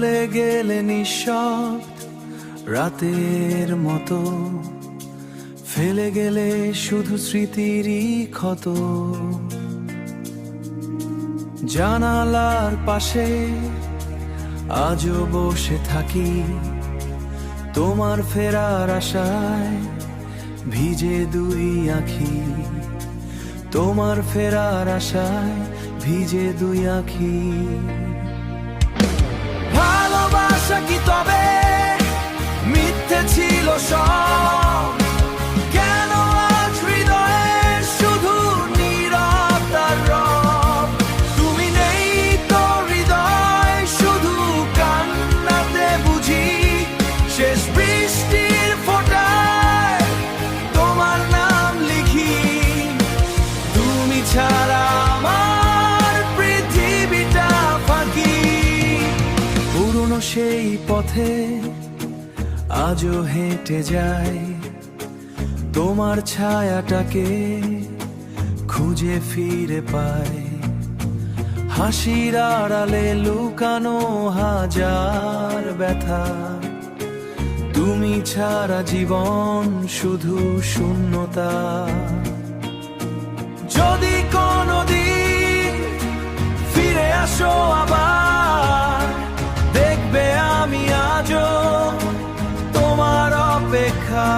চলে গেলে নিঃশব্দ রাতের মতো, ফেলে গেলে শুধু স্মৃতিরই ক্ষত। জানালার পাশে আজও বসে থাকি, তোমার ফেরার আশায় ভিজে দুই আঁখি। তোমার ফেরার আশায় ভিজে দুই আঁখি। ভালোবাসা কি তবে মিথ্যে ছিল সব? কেন আজ হৃদয়ে শুধু নীরবতার রব? তুমি নেই তো হৃদয়, শুধু কান্নাতে বুঝি শেষ বৃষ্টির ফোঁটায় তোমার নাম লিখি। তুমি ছাড়া আমার পৃথিবীটা ফাঁকি। পুরনো সেই পথে আজও হেঁটে যাই, তোমার ছায়াটাকে খুঁজে ফিরে পাই। হাসির আড়ালে লুকানো হাজার ব্যথা, তুমি ছাড়া জীবন শুধু শূন্যতা। যদি কোনোদিন ফিরে আসো আবার, দেখবে আমি আজও তোমার অপেক্ষা।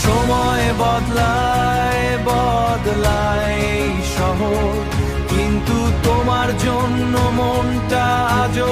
সময় বদলায় বদলায় এই শহর, কিন্তু তোমার জন্য মনটা আজও